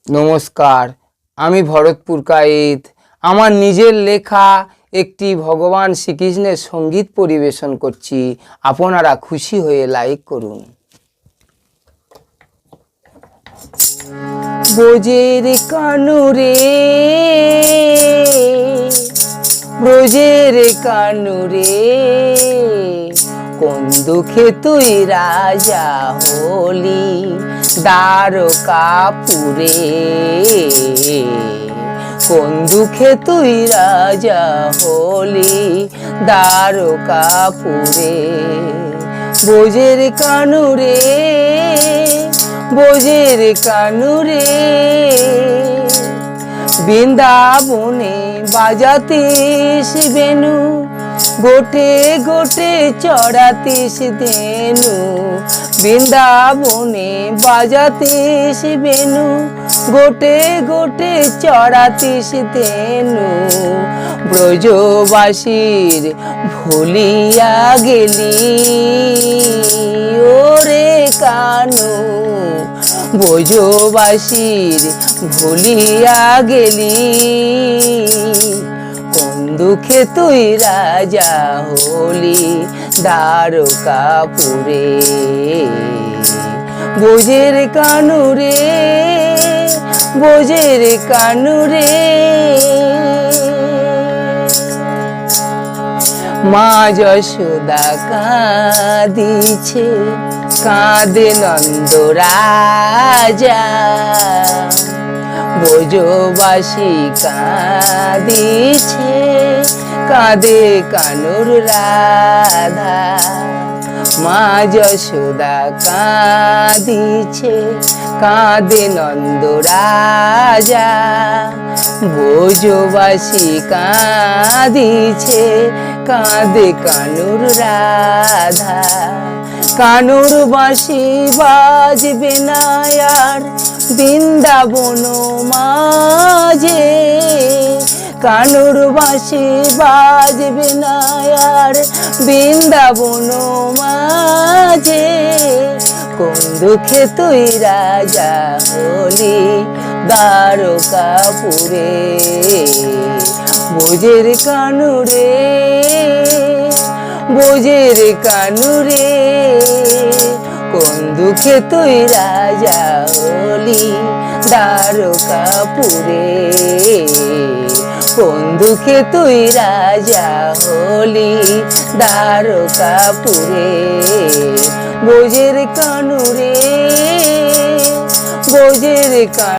নমস্কার, আমি ভরতপুর কায়েত আমার নিজের লেখা একটি ভগবান শ্রীকৃষ্ণের সঙ্গীত পরিবেশন করছি। আপনারা খুশি হয়ে লাইক করুন। ব্রজের কানুরে ব্রজের কানুরে কোন দুঃখে তুই রাজা হলি দ্বারকাপুরে, কোন দুঃখে তুই রাজা হলি দ্বারকাপুরে। ব্রজের কানুরে ব্রজের কানুরে বৃন্দাবনে বাজাতিস বেনু, গোটে গোটে চড়াতিস ধেনু। বৃন্দাবনে বাজাতিস বেনু, গোটে গোটে চড়াতিস ধেনু। ব্রজবাসীর ভুলিয়া গেলি ওরে কানু, ব্রজবাসীর ভুলিয়া গেলি। কোন দুঃখে তুই রাজা হলি দ্বারকাপুরে। ব্রজের কানুরে ব্রজের কানুরে মা যশোদা কাঁদিছে, কাঁদে নন্দ রাজা। ব্রজবাসী কাঁদিছে, কাঁদে কানুর রাধা। মা যশোদা কাঁদিছে, কাঁদে নন্দ রাজা। ব্রজবাসী কাঁদিছে, কাঁদে কানুর রাধা। কানুর বাঁশি বাজবে না আর বৃন্দাবন মাঝে, কানুর বাঁশি বাজবে না আর বৃন্দাবন মাঝে। কোন দুঃখে তুই রাজা হলি দ্বারকাপুরে। ব্রজের কানুরে ব্রজের কানুরে কোন দুঃখে তুই রাজা হলি দ্বারকাপুরে। কোন দুঃখে তুই রাজা হলি দ্বারকাপুরে। ব্রজের কানুরে ব্রজের কানুরে।